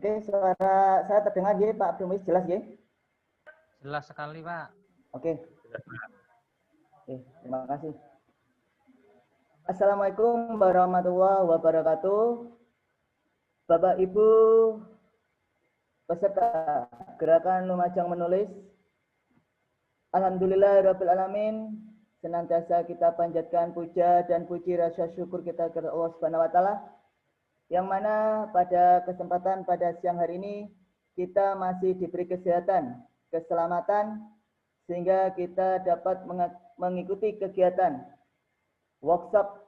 Oke, suara saya terdengar ya Pak Abdul Muiz, jelas ya? Jelas sekali Pak. Oke. Oke, terima kasih. Assalamualaikum warahmatullahi wabarakatuh. Bapak Ibu peserta gerakan Lumajang menulis, alhamdulillahirabbil alamin, senantiasa kita panjatkan puja dan puji rasa syukur kita kepada Allah Subhanahu wa taala, yang mana pada kesempatan pada siang hari ini kita masih diberi kesehatan, keselamatan, sehingga kita dapat mengikuti kegiatan workshop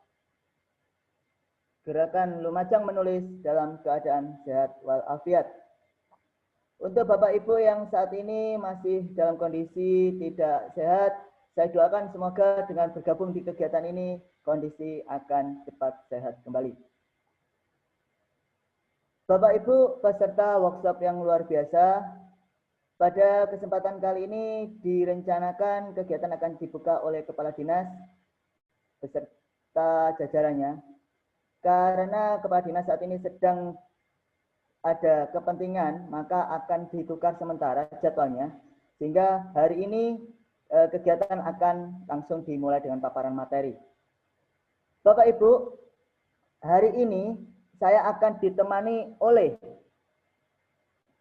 gerakan Lumajang menulis dalam keadaan sehat walafiat. Untuk Bapak Ibu yang saat ini masih dalam kondisi tidak sehat, saya doakan semoga dengan bergabung di kegiatan ini kondisi akan cepat sehat kembali. Bapak Ibu peserta workshop yang luar biasa, pada kesempatan kali ini direncanakan kegiatan akan dibuka oleh Kepala Dinas beserta jajarannya, karena Kepala Dinas saat ini sedang ada kepentingan, maka akan ditukar sementara jadwalnya, sehingga hari ini kegiatan akan langsung dimulai dengan paparan materi. Bapak Ibu, hari ini saya akan ditemani oleh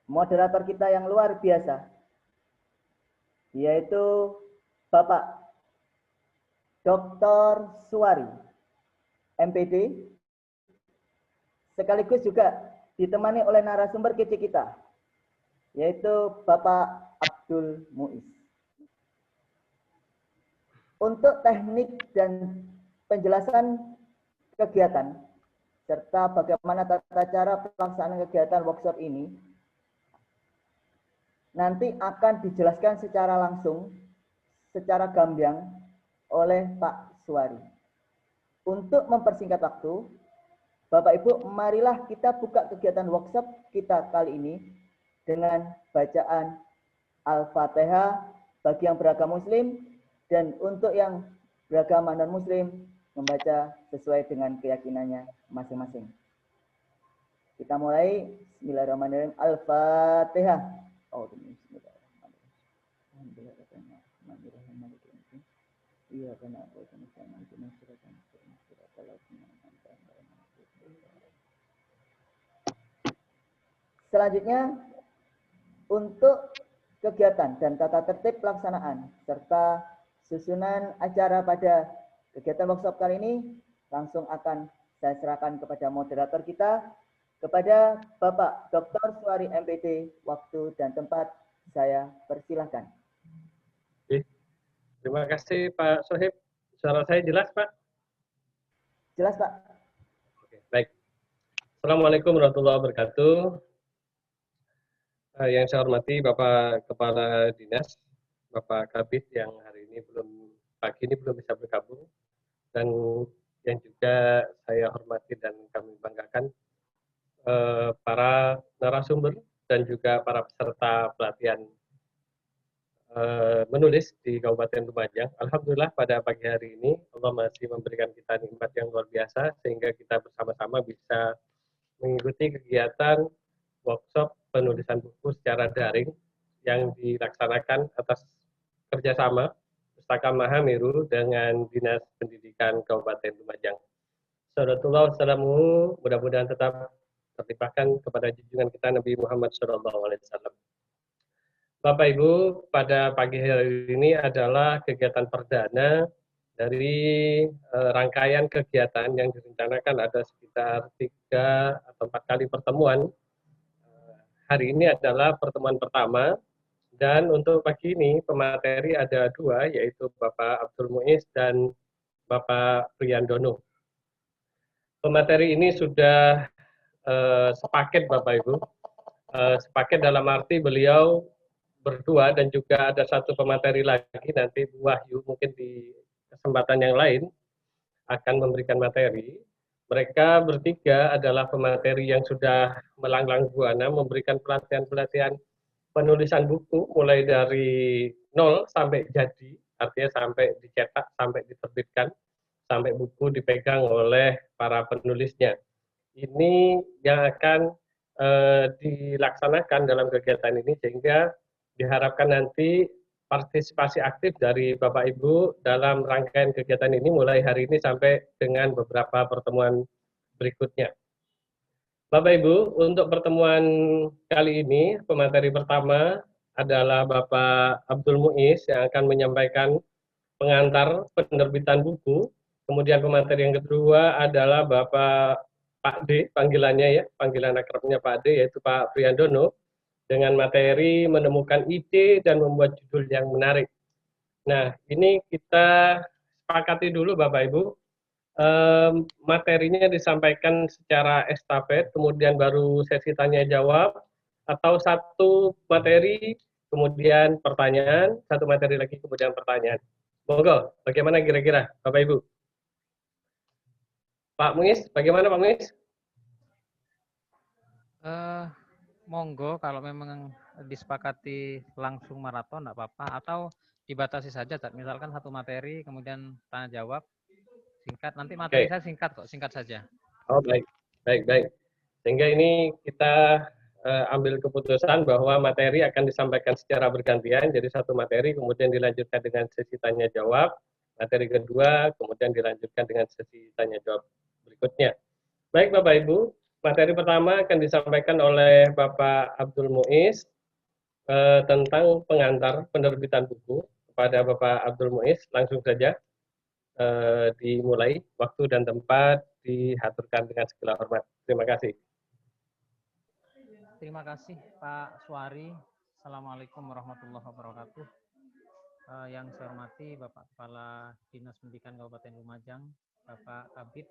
moderator kita yang luar biasa, yaitu Bapak Dr. Suwari, MPD, sekaligus juga ditemani oleh narasumber kece kita, yaitu Bapak Abdul Muiz. Untuk teknik dan penjelasan kegiatan, serta bagaimana tata cara pelaksanaan kegiatan workshop ini, nanti akan dijelaskan secara langsung, secara gamblang oleh Pak Suwari. Untuk mempersingkat waktu, Bapak Ibu, marilah kita buka kegiatan workshop kita kali ini dengan bacaan Al-Fatihah bagi yang beragama Muslim, dan untuk yang beragama non-Muslim membaca sesuai dengan keyakinannya masing-masing. Kita mulai. Bismillahirrahmanirrahim. Al-Fatihah. Oh, selanjutnya, untuk kegiatan dan tata tertib pelaksanaan serta susunan acara pada kegiatan workshop kali ini langsung akan saya serahkan kepada moderator kita, kepada Bapak Dr. Suwari MPD. Waktu dan tempat saya persilahkan. Oke. Terima kasih Pak Sohib. Suara saya jelas Pak? Jelas Pak. Oke, baik. Assalamualaikum warahmatullahi wabarakatuh. Yang saya hormati Bapak Kepala Dinas, Bapak Kabid yang hari ini pagi ini belum bisa bergabung, dan yang juga saya hormati dan kami banggakan para narasumber dan juga para peserta pelatihan menulis di Kabupaten Lumajang. Alhamdulillah pada pagi hari ini Allah masih memberikan kita nikmat yang luar biasa sehingga kita bersama-sama bisa mengikuti kegiatan workshop penulisan buku secara daring yang dilaksanakan atas kerjasama Pustaka Mahameru dengan Dinas Pendidikan Kabupaten Lumajang. Salawatullah wassalamu, mudah-mudahan tetap terlimpahkan kepada junjungan kita Nabi Muhammad SAW. Bapak Ibu, pada pagi hari ini adalah kegiatan perdana dari rangkaian kegiatan yang direncanakan ada sekitar 3 atau 4 kali pertemuan. Hari ini adalah pertemuan pertama, dan untuk pagi ini pemateri ada 2, yaitu Bapak Abdul Muiz dan Bapak Priyandono. Pemateri ini sudah sepaket Bapak Ibu, sepaket dalam arti beliau berdua dan juga ada satu pemateri lagi, nanti Bu Wahyu mungkin di kesempatan yang lain akan memberikan materi. Mereka bertiga adalah pemateri yang sudah melanglang buana memberikan pelatihan-pelatihan penulisan buku mulai dari 0 sampai jadi, artinya sampai dicetak, sampai diterbitkan, sampai buku dipegang oleh para penulisnya. Ini yang akan dilaksanakan dalam kegiatan ini, sehingga diharapkan nanti partisipasi aktif dari Bapak Ibu dalam rangkaian kegiatan ini mulai hari ini sampai dengan beberapa pertemuan berikutnya. Bapak Ibu, untuk pertemuan kali ini, pemateri pertama adalah Bapak Abdul Muiz yang akan menyampaikan pengantar penerbitan buku. Kemudian pemateri yang kedua adalah Bapak Pak D, panggilannya ya, panggilan akrabnya Pak D, yaitu Pak Priandono, dengan materi menemukan ide dan membuat judul yang menarik. Nah, ini kita sepakati dulu Bapak Ibu, materinya disampaikan secara estafet, kemudian baru sesi tanya jawab, atau satu materi, kemudian pertanyaan, satu materi lagi, kemudian pertanyaan. Monggo, bagaimana kira-kira Bapak Ibu? Pak Muiz, bagaimana Pak Muiz? Monggo kalau memang disepakati langsung maraton enggak apa-apa, atau dibatasi saja, misalkan satu materi kemudian tanya jawab singkat. Nanti materi saya singkat kok, singkat saja. Oh baik, baik. Sehingga ini kita ambil keputusan bahwa materi akan disampaikan secara bergantian, jadi satu materi kemudian dilanjutkan dengan sesi tanya jawab, materi kedua kemudian dilanjutkan dengan sesi tanya jawab berikutnya. Baik Bapak Ibu, materi pertama akan disampaikan oleh Bapak Abdul Muiz tentang pengantar penerbitan buku. Kepada Bapak Abdul Muiz, langsung saja dimulai, waktu dan tempat diaturkan dengan segala hormat. Terima kasih. Terima kasih Pak Suari. Assalamualaikum warahmatullahi wabarakatuh. Yang saya hormati Bapak Kepala Dinas Pendidikan Kabupaten Lumajang, Bapak Kabid,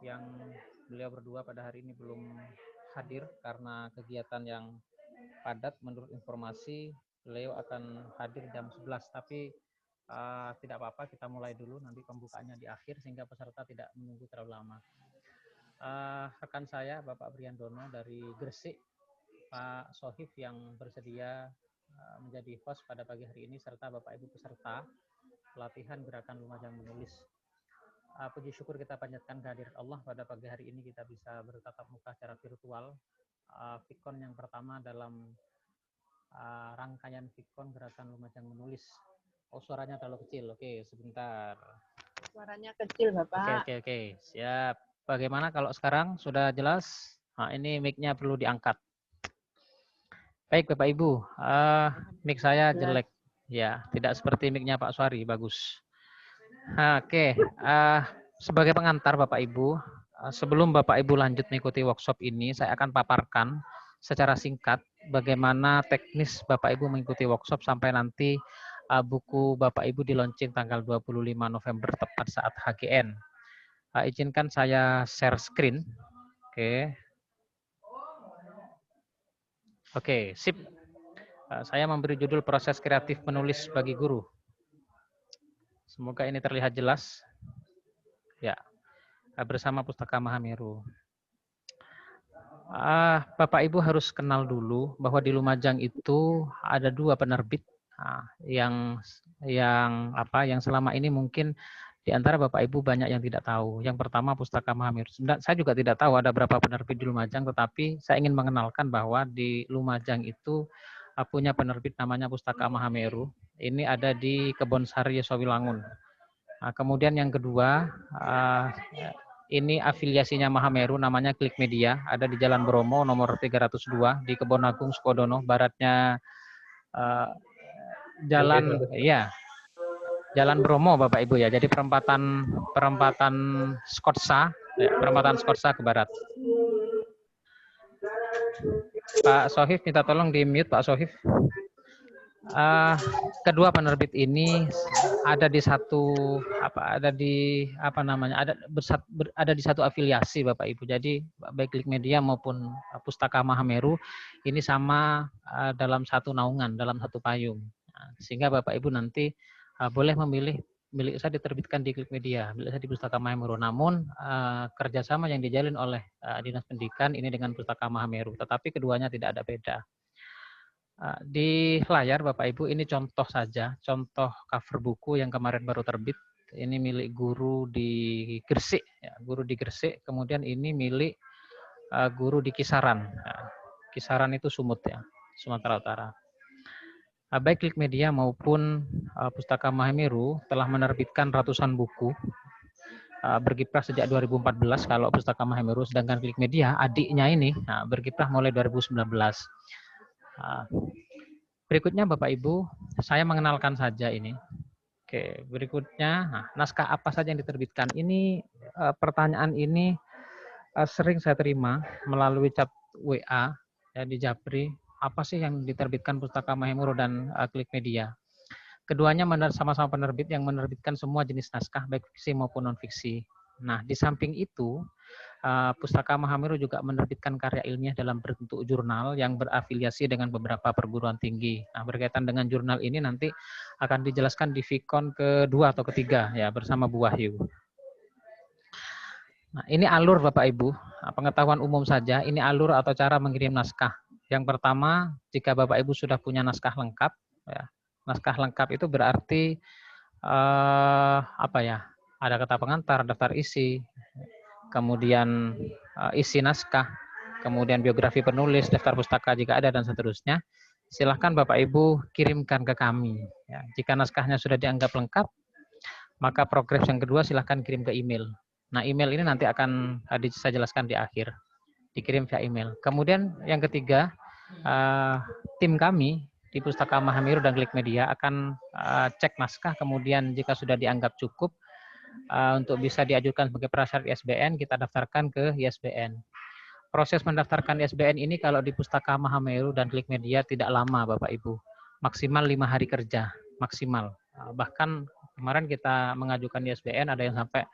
yang beliau berdua pada hari ini belum hadir karena kegiatan yang padat. Menurut informasi beliau akan hadir jam 11, tapi tidak apa-apa, kita mulai dulu, nanti pembukaannya di akhir sehingga peserta tidak menunggu terlalu lama. Rekan saya Bapak Priandono dari Gresik, Pak Sohif yang bersedia menjadi host pada pagi hari ini, serta Bapak Ibu peserta pelatihan Gerakan Lumajang Menulis. Puji syukur kita panjatkan kehadirat Allah, pada pagi hari ini kita bisa bertatap muka secara virtual. Vikon yang pertama dalam rangkaian Vikon Gerakan Lumajang Menulis. Oh, suaranya terlalu kecil. Oke, sebentar. Suaranya kecil, Bapak. Oke. Siap. Bagaimana kalau sekarang sudah jelas? Nah, ini mic-nya perlu diangkat. Baik Bapak Ibu, mic saya jelek. Ya, tidak seperti mic-nya Pak Suari, bagus. Oke, sebagai pengantar Bapak Ibu, sebelum Bapak Ibu lanjut mengikuti workshop ini, saya akan paparkan secara singkat bagaimana teknis Bapak Ibu mengikuti workshop sampai nanti buku Bapak Ibu di launching tanggal 25 November tepat saat HGN. Izinkan saya share screen. Oke, sip. Saya memberi judul proses kreatif menulis bagi guru. Semoga ini terlihat jelas. Ya, bersama Pustaka Mahameru. Bapak Ibu harus kenal dulu bahwa di Lumajang itu ada dua penerbit yang selama ini mungkin di antara Bapak Ibu banyak yang tidak tahu. Yang pertama Pustaka Mahameru. Saya juga tidak tahu ada berapa penerbit di Lumajang, tetapi saya ingin mengenalkan bahwa di Lumajang itu punya penerbit namanya Pustaka Mahameru. Ini ada di Kebonsari Sawilangun. Kemudian yang kedua, ini afiliasinya Mahameru, namanya Klik Media, ada di Jalan Bromo nomor 302 di Kebon Agung, Sukodono, baratnya Jalan Bromo Bapak Ibu ya. Jadi perempatan Skotsa, perempatan Skotsa ke barat. Pak Sohif minta tolong di mute Pak Sohif. Kedua penerbit ini ada di satu afiliasi Bapak Ibu. Jadi baik Klik Media maupun Pustaka Mahameru ini sama dalam satu naungan, dalam satu payung. Sehingga Bapak Ibu nanti boleh memilih, milik saya diterbitkan di Klik Media, milik saya di Pustaka Mahameru. Namun kerjasama yang dijalin oleh Dinas Pendidikan ini dengan Pustaka Mahameru, tetapi keduanya tidak ada beda. Di layar Bapak Ibu ini contoh saja, contoh cover buku yang kemarin baru terbit. Ini milik guru di Gresik, ya, guru di Gresik. Kemudian ini milik guru di Kisaran. Kisaran itu Sumut ya, Sumatera Utara. Baik Klik Media maupun Pustaka Mahameru telah menerbitkan ratusan buku, berkiprah sejak 2014 kalau Pustaka Mahameru, sedangkan Klik Media adiknya ini berkiprah mulai 2019. Berikutnya Bapak Ibu, saya mengenalkan saja ini. Oke, berikutnya naskah apa saja yang diterbitkan. Ini pertanyaan ini sering saya terima melalui chat WA ya, di Japri. Apa sih yang diterbitkan Pustaka Mahameru dan Klik Media? Keduanya sama-sama penerbit yang menerbitkan semua jenis naskah, baik fiksi maupun non-fiksi. Nah, di samping itu, Pustaka Mahameru juga menerbitkan karya ilmiah dalam bentuk jurnal yang berafiliasi dengan beberapa perguruan tinggi. Nah, berkaitan dengan jurnal ini nanti akan dijelaskan di Vikon kedua atau ketiga ya bersama Bu Wahyu. Nah, ini alur Bapak Ibu, pengetahuan umum saja, ini alur atau cara mengirim naskah. Yang pertama, jika Bapak Ibu sudah punya naskah lengkap, ya, naskah lengkap itu berarti apa ya? Ada kata pengantar, daftar isi, kemudian isi naskah, kemudian biografi penulis, daftar pustaka jika ada dan seterusnya. Silahkan Bapak Ibu kirimkan ke kami. Ya, jika naskahnya sudah dianggap lengkap, maka progres yang kedua silahkan kirim ke email. Nah, email ini nanti akan saya jelaskan di akhir. Dikirim via email. Kemudian yang ketiga, tim kami di Pustaka Mahameru dan Klik Media akan cek naskah, kemudian jika sudah dianggap cukup untuk bisa diajukan sebagai prasyarat ISBN, kita daftarkan ke ISBN. Proses mendaftarkan ISBN ini kalau di Pustaka Mahameru dan Klik Media tidak lama Bapak Ibu. Maksimal 5 hari kerja, maksimal. Bahkan kemarin kita mengajukan ISBN ada yang sampai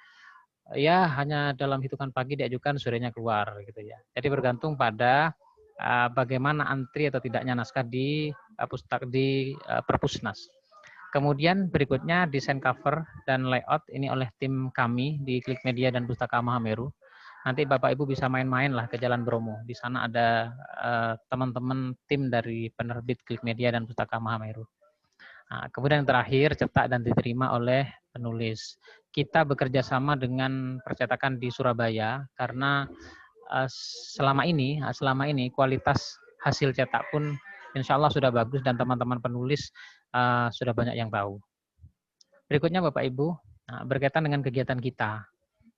ya hanya dalam hitungan pagi diajukan, sorenya keluar gitu ya. Jadi bergantung pada bagaimana antri atau tidaknya naskah di Perpusnas. Kemudian berikutnya desain cover dan layout ini oleh tim kami di Klik Media dan Pustaka Mahameru. Nanti Bapak Ibu bisa main-main lah ke Jalan Bromo. Di sana ada teman-teman tim dari penerbit Klik Media dan Pustaka Mahameru. Nah, kemudian yang terakhir cetak dan diterima oleh penulis. Kita bekerja sama dengan percetakan di Surabaya karena selama ini kualitas hasil cetak pun insya Allah sudah bagus dan teman-teman penulis sudah banyak yang tahu. Berikutnya Bapak Ibu, berkaitan dengan kegiatan kita,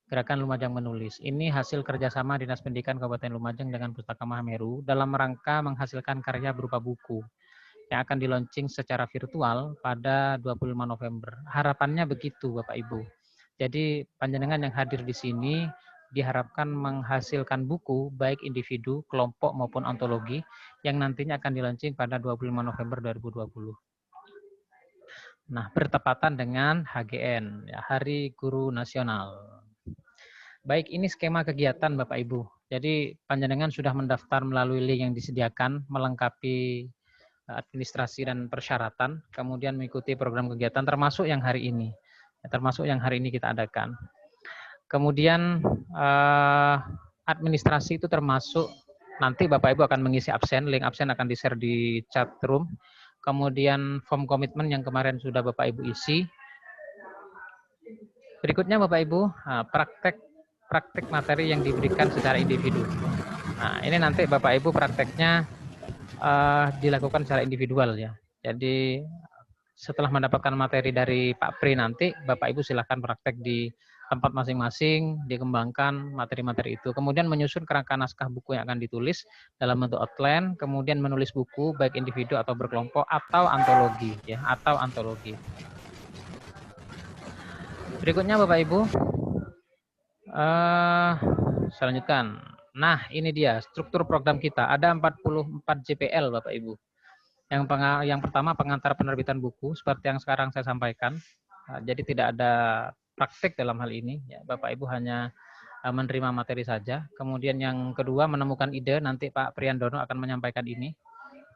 Gerakan Lumajang Menulis. Ini hasil kerjasama Dinas Pendidikan Kabupaten Lumajang dengan Pustaka Mahameru dalam rangka menghasilkan karya berupa buku yang akan di-launching secara virtual pada 25 November. Harapannya begitu Bapak Ibu. Jadi panjenengan yang hadir di sini diharapkan menghasilkan buku baik individu, kelompok maupun antologi yang nantinya akan di-launching pada 25 November 2020. Nah, bertepatan dengan HGN, ya, Hari Guru Nasional. Baik, ini skema kegiatan Bapak Ibu. Jadi panjenengan sudah mendaftar melalui link yang disediakan melengkapi administrasi dan persyaratan, kemudian mengikuti program kegiatan termasuk yang hari ini. Kita adakan. Kemudian administrasi itu termasuk nanti Bapak Ibu akan mengisi absen, link absen akan di-share di chat room. Kemudian form komitmen yang kemarin sudah Bapak Ibu isi. Berikutnya Bapak Ibu, praktek materi yang diberikan secara individu. Nah, ini nanti Bapak Ibu prakteknya dilakukan secara individual ya. Jadi setelah mendapatkan materi dari Pak Pri nanti Bapak Ibu silakan praktek di tempat masing-masing, dikembangkan materi-materi itu. Kemudian menyusun kerangka naskah buku yang akan ditulis dalam bentuk outline, kemudian menulis buku baik individu atau berkelompok atau antologi ya, Berikutnya Bapak Ibu, saya lanjutkan. Nah, ini dia struktur program kita. Ada 44 JPL Bapak Ibu. Yang pertama pengantar penerbitan buku seperti yang sekarang saya sampaikan. Jadi tidak ada praktik dalam hal ini. Ya, Bapak Ibu hanya menerima materi saja. Kemudian yang kedua menemukan ide. Nanti Pak Priandono akan menyampaikan ini.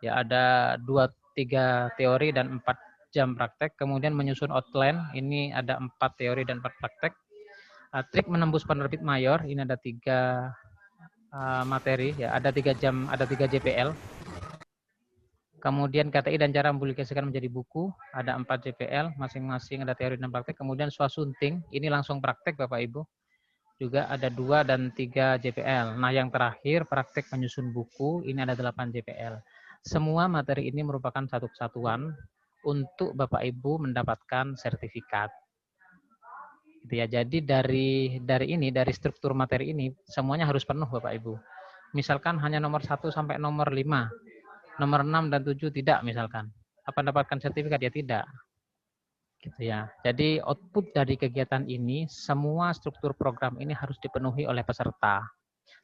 Ya, ada 2-3 teori dan 4 jam praktek. Kemudian menyusun outline. Ini ada 4 teori dan 4 praktek. Trik menembus penerbit mayor. Ini ada 3 materi, ya ada 3 jam, ada 3 JPL. Kemudian KTI dan cara mempublikasikan menjadi buku, ada 4 JPL, masing-masing ada teori dan praktek. Kemudian swasunting, ini langsung praktek Bapak Ibu. juga ada 2 dan 3 JPL. Nah, yang terakhir praktek menyusun buku, ini ada 8 JPL. Semua materi ini merupakan satu kesatuan untuk Bapak Ibu mendapatkan sertifikat. Gitu ya. Jadi dari struktur materi ini semuanya harus penuh Bapak Ibu. Misalkan hanya nomor 1 sampai nomor 5, nomor 6 dan 7 tidak misalkan. Apa mendapatkan sertifikat? Ya tidak. Gitu ya. Jadi output dari kegiatan ini, semua struktur program ini harus dipenuhi oleh peserta.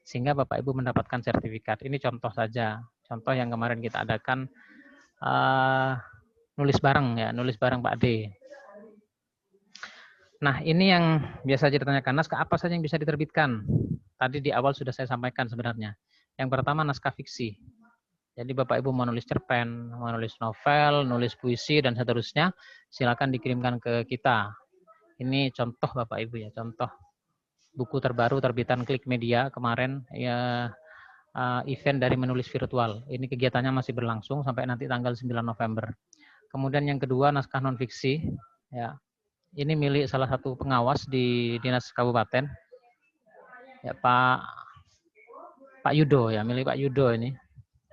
Sehingga Bapak Ibu mendapatkan sertifikat. Ini contoh saja. Contoh yang kemarin kita adakan nulis bareng Pak D. Nah, ini yang biasa ditanyakan, naskah apa saja yang bisa diterbitkan? Tadi di awal sudah saya sampaikan sebenarnya. Yang pertama naskah fiksi. Jadi Bapak Ibu mau nulis cerpen, mau nulis novel, nulis puisi, dan seterusnya, silakan dikirimkan ke kita. Ini contoh Bapak Ibu ya, contoh buku terbaru terbitan Klik Media kemarin, ya, event dari menulis virtual. Ini kegiatannya masih berlangsung sampai nanti tanggal 9 November. Kemudian yang kedua naskah non-fiksi, ya. Ini milik salah satu pengawas di Dinas Kabupaten, ya Pak Yudo ya, milik Pak Yudo ini.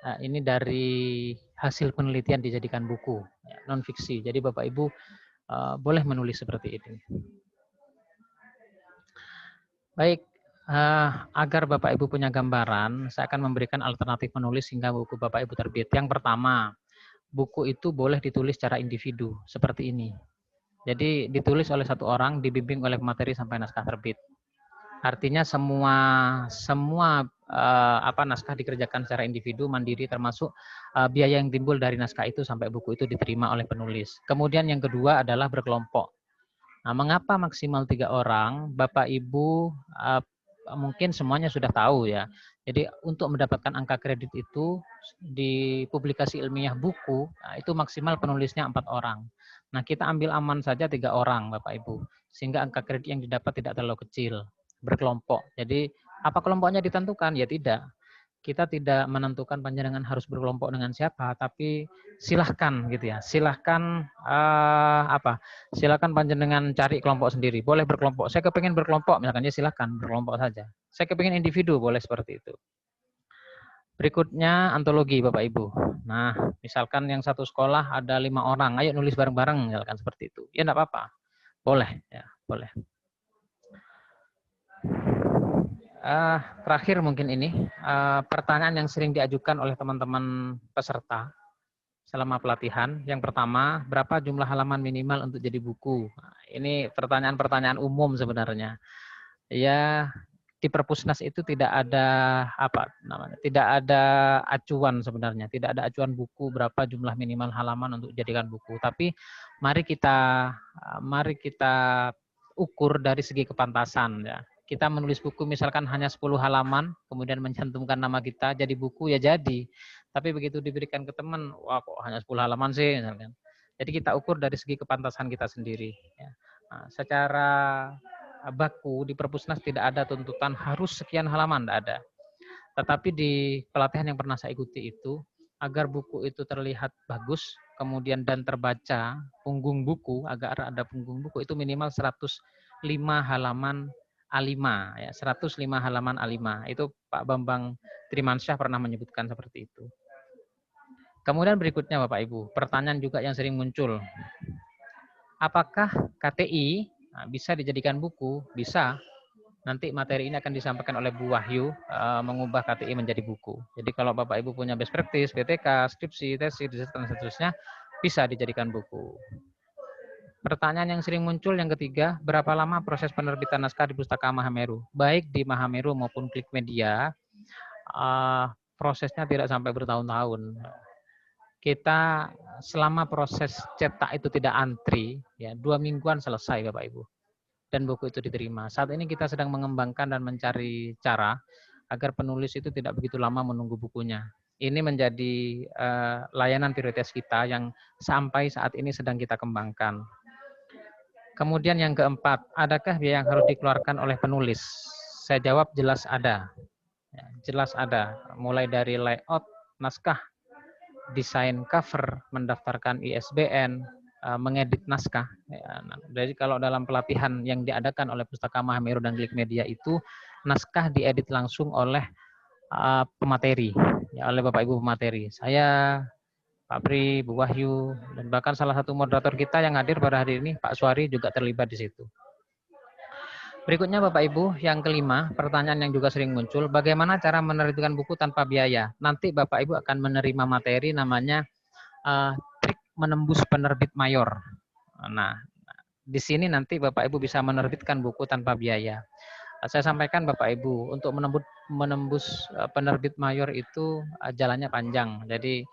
Nah, ini dari hasil penelitian dijadikan buku ya, non fiksi. Jadi Bapak Ibu boleh menulis seperti ini. Baik, agar Bapak Ibu punya gambaran, saya akan memberikan alternatif menulis hingga buku Bapak Ibu terbit. Yang pertama, buku itu boleh ditulis secara individu seperti ini. Jadi ditulis oleh satu orang, dibimbing oleh materi sampai naskah terbit. Artinya semua naskah dikerjakan secara individu, mandiri, termasuk biaya yang timbul dari naskah itu sampai buku itu diterima oleh penulis. Kemudian yang kedua adalah berkelompok. Nah, mengapa maksimal 3 orang? Bapak Ibu mungkin semuanya sudah tahu ya. Jadi untuk mendapatkan angka kredit itu di publikasi ilmiah buku, itu maksimal penulisnya 4 orang. Nah, kita ambil aman saja 3 orang Bapak Ibu. Sehingga angka kredit yang didapat tidak terlalu kecil. Berkelompok. Jadi apa kelompoknya ditentukan? Ya tidak. Kita tidak menentukan panjenengan harus berkelompok dengan siapa, tapi silahkan gitu ya. Silahkan Silakan panjenengan cari kelompok sendiri. Boleh berkelompok. Saya kepingin berkelompok, misalkan ya silahkan berkelompok saja. Saya kepingin individu, boleh seperti itu. Berikutnya antologi Bapak Ibu. Nah, misalkan yang satu sekolah ada 5 orang, ayo nulis bareng-bareng, misalkan seperti itu. Ya enggak apa-apa. Boleh, ya, boleh. Terakhir mungkin ini pertanyaan yang sering diajukan oleh teman-teman peserta selama pelatihan. Yang pertama, berapa jumlah halaman minimal untuk jadi buku? Nah, ini pertanyaan-pertanyaan umum sebenarnya. Ya, di Perpusnas itu tidak ada tidak ada acuan sebenarnya, tidak ada acuan buku berapa jumlah minimal halaman untuk dijadikan buku. Tapi mari kita ukur dari segi kepantasan ya. Kita menulis buku misalkan hanya 10 halaman, kemudian mencantumkan nama kita jadi buku ya jadi. Tapi begitu diberikan ke teman, wah kok hanya 10 halaman sih misalkan. Jadi kita ukur dari segi kepantasan kita sendiri ya. Nah, secara baku di Perpusnas tidak ada tuntutan harus sekian halaman, tidak ada. Tetapi di pelatihan yang pernah saya ikuti itu, agar buku itu terlihat bagus, kemudian dan terbaca, punggung buku, agar ada punggung buku itu minimal 105 halaman A5 ya, 105 halaman A5. Itu Pak Bambang Trimansyah pernah menyebutkan seperti itu. Kemudian berikutnya Bapak Ibu, pertanyaan juga yang sering muncul. Apakah KTI bisa dijadikan buku? Bisa. Nanti materi ini akan disampaikan oleh Bu Wahyu mengubah KTI menjadi buku. Jadi kalau Bapak Ibu punya best practice, BTK, skripsi, tesis, dan seterusnya bisa dijadikan buku. Pertanyaan yang sering muncul yang ketiga, berapa lama proses penerbitan naskah di Pustaka Mahameru? Baik di Mahameru maupun Klik Media, prosesnya tidak sampai bertahun-tahun. Kita selama proses cetak itu tidak antri, ya 2 mingguan selesai Bapak Ibu. Dan buku itu diterima. Saat ini kita sedang mengembangkan dan mencari cara agar penulis itu tidak begitu lama menunggu bukunya. Ini menjadi layanan prioritas kita yang sampai saat ini sedang kita kembangkan. Kemudian yang keempat, adakah biaya yang harus dikeluarkan oleh penulis? Saya jawab jelas ada. Ya, jelas ada. Mulai dari layout naskah, desain cover, mendaftarkan ISBN, mengedit naskah. Jadi kalau dalam pelatihan yang diadakan oleh Pustaka Mahameru dan Klik Media itu, naskah diedit langsung oleh pemateri, ya, oleh Bapak Ibu pemateri. Saya, Pak Pri, Bu Wahyu, dan bahkan salah satu moderator kita yang hadir pada hari ini, Pak Suari, juga terlibat di situ. Berikutnya Bapak Ibu, yang kelima, pertanyaan yang juga sering muncul, bagaimana cara menerbitkan buku tanpa biaya? Nanti Bapak Ibu akan menerima materi namanya trik menembus penerbit mayor. Nah, di sini nanti Bapak Ibu bisa menerbitkan buku tanpa biaya. Saya sampaikan Bapak Ibu, untuk menembus penerbit mayor itu jalannya panjang. Jadi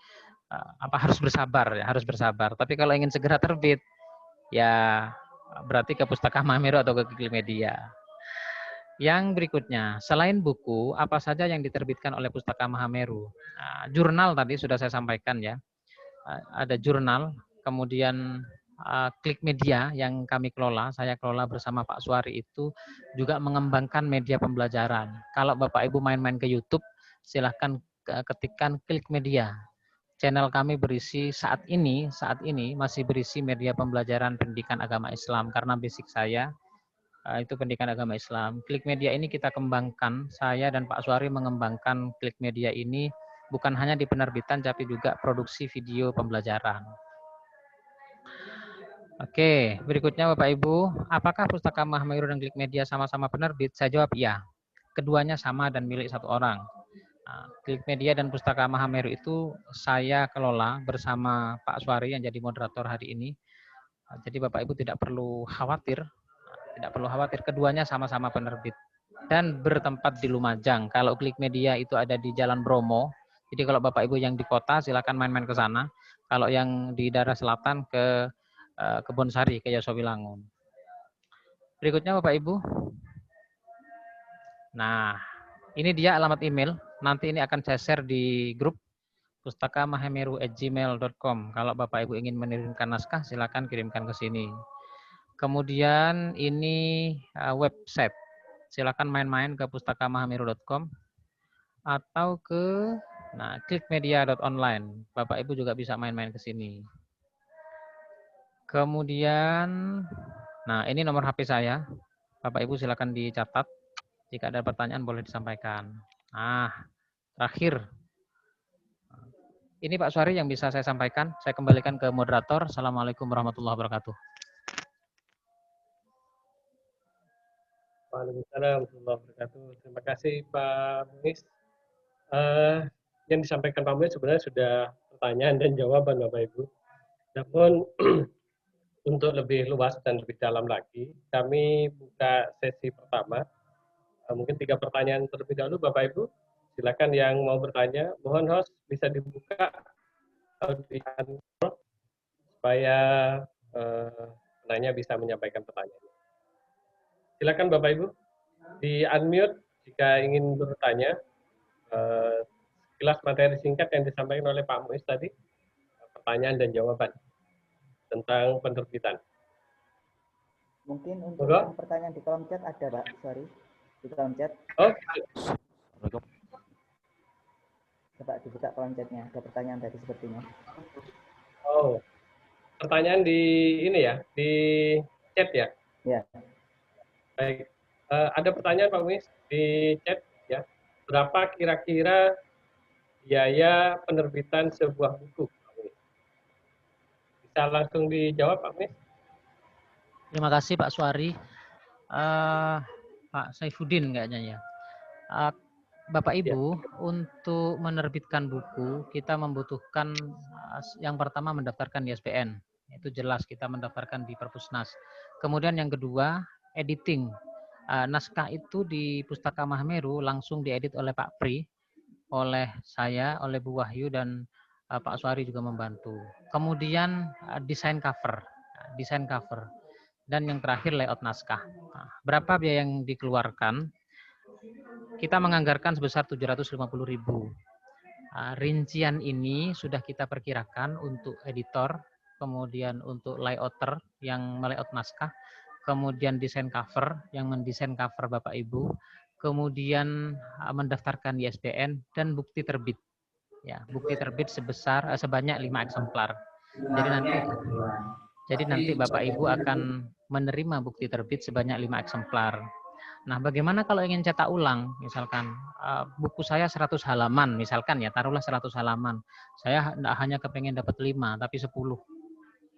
harus bersabar ya, harus bersabar. Tapi kalau ingin segera terbit, ya berarti ke Pustaka Mahameru atau ke Klik Media. Yang berikutnya, selain buku, apa saja yang diterbitkan oleh Pustaka Mahameru? Jurnal tadi sudah saya sampaikan ya. Ada jurnal, kemudian Klik Media yang kami kelola, saya kelola bersama Pak Suari itu juga mengembangkan media pembelajaran. Kalau Bapak Ibu main-main ke YouTube, silahkan ketikkan Klik Media. Channel kami berisi saat ini masih berisi media pembelajaran pendidikan agama Islam, karena basic saya itu pendidikan agama Islam. Klik Media ini kita kembangkan, saya dan Pak Suari mengembangkan Klik Media ini bukan hanya di penerbitan, tapi juga produksi video pembelajaran. Oke, berikutnya Bapak Ibu, apakah Pustaka Mahameru dan Klik Media sama-sama penerbit? Saya jawab iya. Keduanya sama dan milik satu orang. Klik Media dan Pustaka Mahameru itu saya kelola bersama Pak Suari yang jadi moderator hari ini. Jadi Bapak Ibu tidak perlu khawatir, keduanya sama-sama penerbit dan bertempat di Lumajang. Kalau Klik Media itu ada di Jalan Bromo. Jadi kalau Bapak Ibu yang di kota silakan main-main ke sana. Kalau yang di daerah selatan ke Kebonsari, ke Yosowilangun. Berikutnya Bapak Ibu. Nah, ini dia alamat email. Nanti ini akan saya share di grup pustakamahameru@gmail.com. Kalau Bapak Ibu ingin mengirimkan naskah, silakan kirimkan ke sini. Kemudian ini website. Silakan main-main ke pustakamahameru.com atau ke klikmedia.online. Bapak Ibu juga bisa main-main ke sini. Kemudian, ini nomor HP saya. Bapak Ibu silakan dicatat. Jika ada pertanyaan boleh disampaikan. Terakhir. Ini Pak Suari yang bisa saya sampaikan. Saya kembalikan ke moderator. Assalamualaikum warahmatullahi wabarakatuh. Waalaikumsalam warahmatullahi wabarakatuh. Terima kasih Pak Muiz. Yang disampaikan Pak Muiz sebenarnya sudah pertanyaan dan jawaban Bapak Ibu. Namun untuk lebih luas dan lebih dalam lagi, kami buka sesi pertama. Mungkin 3 pertanyaan terlebih dahulu Bapak Ibu. Silakan yang mau bertanya. Mohon host bisa dibuka supaya penanya bisa menyampaikan pertanyaan. Silakan Bapak Ibu di unmute jika ingin bertanya. Sekilas materi singkat yang disampaikan oleh Pak Muiz tadi, pertanyaan dan jawaban tentang penerbitan. Mungkin untuk yang pertanyaan di kolom chat ada Pak, sorry. Di kolom chat. Coba dibuka kolom chatnya, ada pertanyaan tadi sepertinya. Pertanyaan di ini ya, di chat ya? Ya. Baik, ada pertanyaan Pak Muiz di chat ya. Berapa kira-kira biaya penerbitan sebuah buku? Bisa langsung dijawab Pak Muiz? Terima kasih Pak Suari. Pak Saifuddin kayaknya ya. Bapak Ibu, untuk menerbitkan buku, kita membutuhkan yang pertama mendaftarkan di SPN. Itu jelas kita mendaftarkan di Perpusnas. Kemudian yang kedua, editing. Naskah itu di Pustaka Mahameru langsung diedit oleh Pak Pri, oleh saya, oleh Bu Wahyu, dan Pak Suari juga membantu. Kemudian desain cover. Dan yang terakhir layout naskah. Berapa biaya yang dikeluarkan? Kita menganggarkan sebesar 750.000. Rincian ini sudah kita perkirakan untuk editor, kemudian untuk layouter yang melayout naskah, kemudian desain cover yang mendesain cover Bapak Ibu, kemudian mendaftarkan di SPN dan bukti terbit. Ya, bukti terbit sebanyak 5 eksemplar. Jadi nanti Jadi nanti Bapak Ibu akan menerima bukti terbit sebanyak 5 eksemplar. Nah, bagaimana kalau ingin cetak ulang? Misalkan buku saya 100 halaman, misalkan ya, taruhlah 100 halaman. Saya tidak hanya kepengen dapat 5, tapi 10,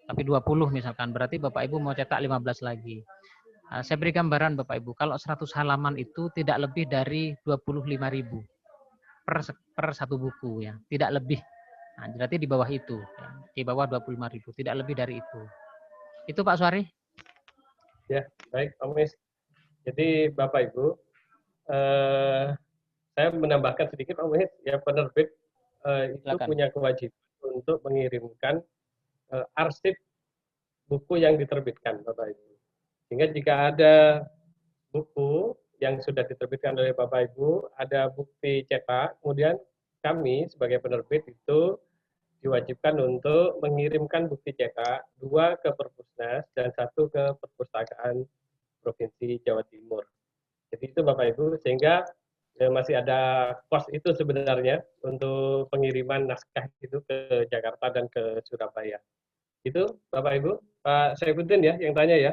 tapi 20 misalkan. Berarti Bapak Ibu mau cetak 15 lagi. Saya beri gambaran Bapak Ibu, kalau 100 halaman itu tidak lebih dari 25.000 per satu buku ya, tidak lebih. Nah, berarti di bawah itu, ya. Di bawah 25.000, tidak lebih dari itu. Itu Pak Suari? Ya, baik Pak Muis. Jadi Bapak Ibu, saya menambahkan sedikit Pak Muis, ya penerbit itu Silakan. punya kewajiban untuk mengirimkan arsip buku yang diterbitkan Bapak Ibu. Sehingga jika ada buku yang sudah diterbitkan oleh Bapak Ibu, ada bukti cetak, kemudian kami sebagai penerbit itu diwajibkan untuk mengirimkan bukti cetak 2 ke Perpusnas dan 1 ke Perpustakaan Provinsi Jawa Timur. Jadi itu Bapak Ibu, sehingga masih ada kos itu sebenarnya untuk pengiriman naskah itu ke Jakarta dan ke Surabaya. Itu Bapak Ibu, Pak Saifuddin ya yang tanya ya.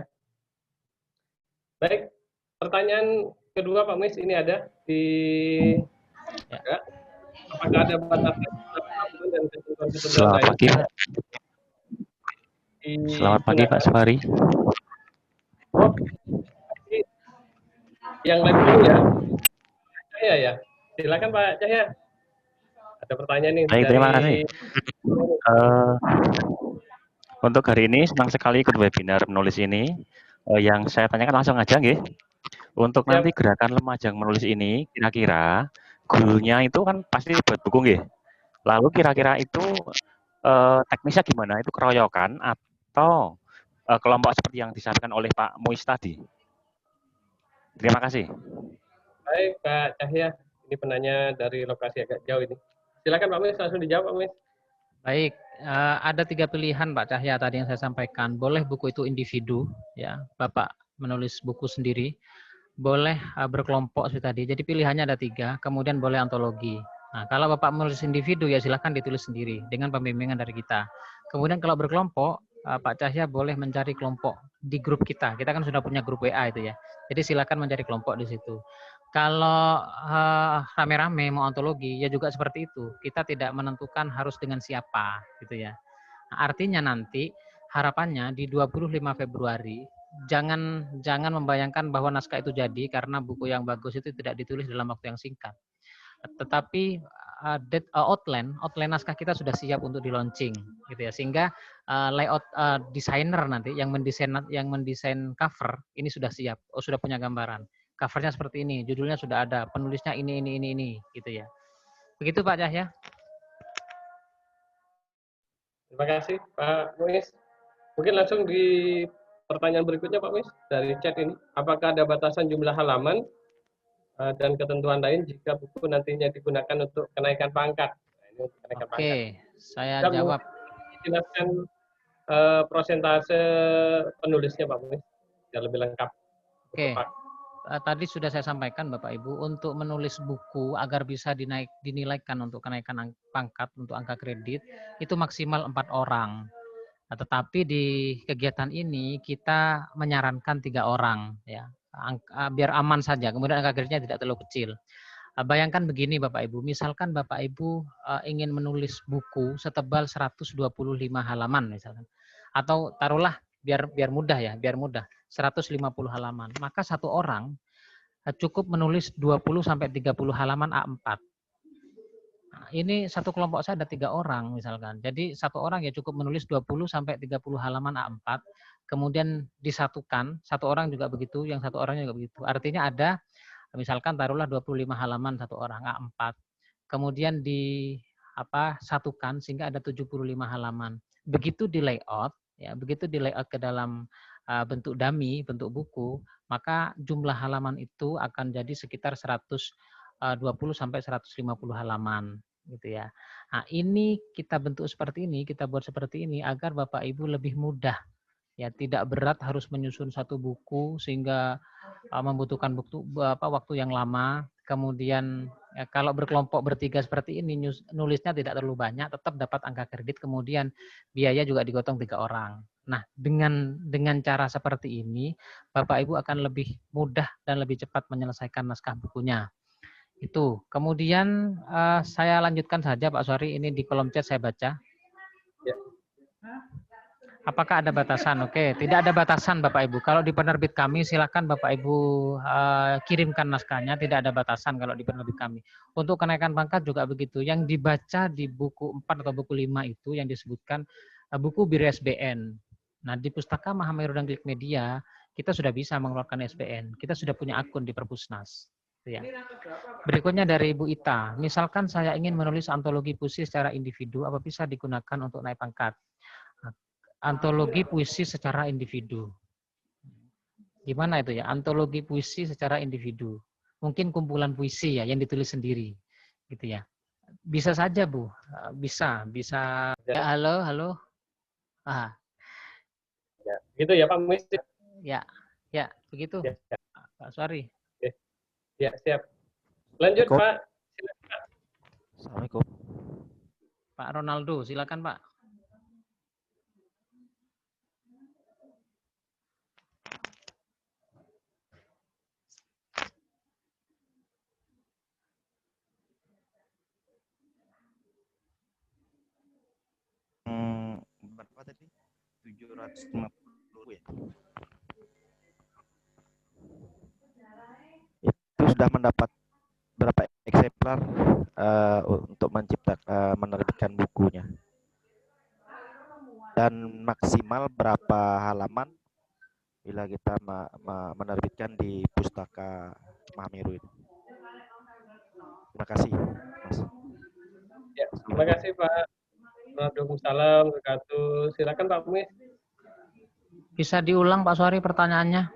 Baik, pertanyaan kedua Pak Muis ini ada di ya. Apakah ada batasan dan ketentuan Selamat pagi, Pak. Selamat pagi, Pak Suari. Oh, yang lain dulu ya. Cahya ya. Silakan Pak Cahya. Ada pertanyaan nih. Baik, terima kasih. Untuk hari ini senang sekali ikut webinar menulis ini. Yang saya tanyakan langsung aja, nggih. Untuk Siap. nanti gerakan Lumajang menulis ini, kira-kira gurunya itu kan pasti buat buku, nggih. Lalu kira-kira itu teknisnya gimana? Itu keroyokan atau kelompok seperti yang disampaikan oleh Pak Muis tadi? Terima kasih. Baik Pak Cahya, ini penanya dari lokasi agak jauh ini. Silakan Pak Muis, langsung dijawab Pak Muis. Baik, ada 3 pilihan Pak Cahya tadi yang saya sampaikan. Boleh buku itu individu, ya, Bapak menulis buku sendiri. Boleh berkelompok seperti tadi. Jadi pilihannya ada 3. Kemudian boleh antologi. Nah, kalau Bapak menulis individu ya silahkan ditulis sendiri dengan pembimbingan dari kita. Kemudian kalau berkelompok, Pak Cahya boleh mencari kelompok di grup kita. Kita kan sudah punya grup WA itu ya. Jadi silakan mencari kelompok di situ. Kalau rame-rame mau antologi ya juga seperti itu. Kita tidak menentukan harus dengan siapa gitu ya. Nah, artinya nanti harapannya di 25 Februari jangan membayangkan bahwa naskah itu jadi karena buku yang bagus itu tidak ditulis dalam waktu yang singkat. Tetapi outline naskah kita sudah siap untuk di launching gitu ya. Sehingga layout desainer nanti yang mendesain cover ini sudah siap. Sudah punya gambaran. Covernya seperti ini, judulnya sudah ada, penulisnya ini gitu ya. Begitu Pak Cahya. Terima kasih Pak Muis. Mungkin langsung di pertanyaan berikutnya Pak Muis dari chat ini. Apakah ada batasan jumlah halaman dan ketentuan lain jika buku nantinya digunakan untuk kenaikan pangkat? Nah, ini untuk kenaikan pangkat. Saya jawab. Jelaskan prosentase penulisnya Pak Muis biar lebih lengkap. Oke. Tadi sudah saya sampaikan Bapak Ibu, untuk menulis buku agar bisa dinilaikan untuk kenaikan pangkat untuk angka kredit itu maksimal 4 orang. Nah, tetapi di kegiatan ini kita menyarankan 3 orang ya. Biar aman saja, kemudian angka kreditnya tidak terlalu kecil. Bayangkan begini Bapak Ibu, misalkan Bapak Ibu ingin menulis buku setebal 125 halaman misalkan. Atau taruhlah biar mudah ya, 150 halaman. Maka satu orang cukup menulis 20 sampai 30 halaman A4. Nah, ini satu kelompok saya ada 3 orang misalkan. Jadi satu orang ya cukup menulis 20 sampai 30 halaman A4. Kemudian disatukan, satu orang juga begitu, yang satu orangnya juga begitu. Artinya ada misalkan taruhlah 25 halaman satu orang A4. Kemudian satukan sehingga ada 75 halaman. Begitu di layout ya, begitu di layout ke dalam bentuk dummy, bentuk buku, maka jumlah halaman itu akan jadi sekitar 120 sampai 150 halaman gitu ya. Nah, ini kita bentuk seperti ini, kita buat seperti ini agar Bapak Ibu lebih mudah ya, tidak berat harus menyusun satu buku sehingga membutuhkan waktu yang lama, kemudian Ya, kalau berkelompok bertiga seperti ini, nulisnya tidak terlalu banyak, tetap dapat angka kredit, kemudian biaya juga digotong 3 orang. Nah, dengan cara seperti ini, Bapak Ibu akan lebih mudah dan lebih cepat menyelesaikan naskah bukunya. Itu. Kemudian saya lanjutkan saja Pak Suari, ini di kolom chat saya baca. Ya. Apakah ada batasan? Oke, tidak ada batasan Bapak Ibu. Kalau di penerbit kami silakan Bapak Ibu kirimkan naskahnya, tidak ada batasan kalau di penerbit kami. Untuk kenaikan pangkat juga begitu. Yang dibaca di buku 4 atau buku 5 itu yang disebutkan buku biru SBN. Nah, di Pustaka Mahameru dan Klik Media kita sudah bisa mengeluarkan SBN. Kita sudah punya akun di Perpusnas. Ya. Berikutnya dari Ibu Ita. Misalkan saya ingin menulis antologi puisi secara individu, apa bisa digunakan untuk naik pangkat? Antologi puisi secara individu. Gimana itu ya? Antologi puisi secara individu. Mungkin kumpulan puisi ya yang ditulis sendiri, gitu ya. Bisa saja Bu, bisa. Ya, halo. Ah, Ya, gitu ya Pak Muis. ya, begitu. Ya, ya. Pak Suari. Ya, siap. Lanjut Pak. Silakan, Pak. Assalamualaikum. Pak Ronaldo, silakan Pak. Berapa tadi? 750 ya. Itu sudah mendapat berapa eksemplar untuk menerbitkan bukunya? Dan maksimal berapa halaman bila kita menerbitkan di Pustaka Mahameru itu? Terima kasih, Mas. Ya, terima kasih Pak. Waalaikumsalam wabarakatuh. Silakan Pak Muis. Bisa diulang Pak Suari pertanyaannya?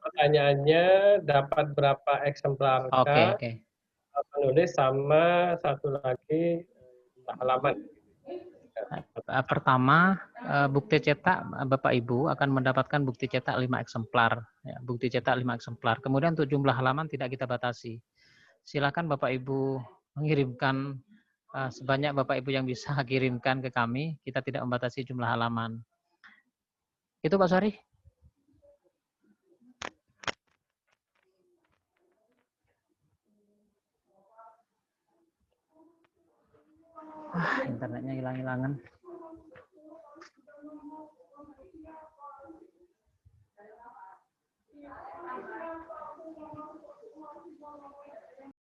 Pertanyaannya dapat berapa eksemplar Oke. penulis sama satu lagi halaman. Pertama, bukti cetak Bapak Ibu akan mendapatkan bukti cetak 5 eksemplar. Ya, bukti cetak 5 eksemplar. Kemudian untuk jumlah halaman tidak kita batasi. Silakan Bapak Ibu mengirimkan sebanyak Bapak Ibu yang bisa kirimkan ke kami. Kita tidak membatasi jumlah halaman. Itu Pak Suari. Internetnya hilang-hilangan.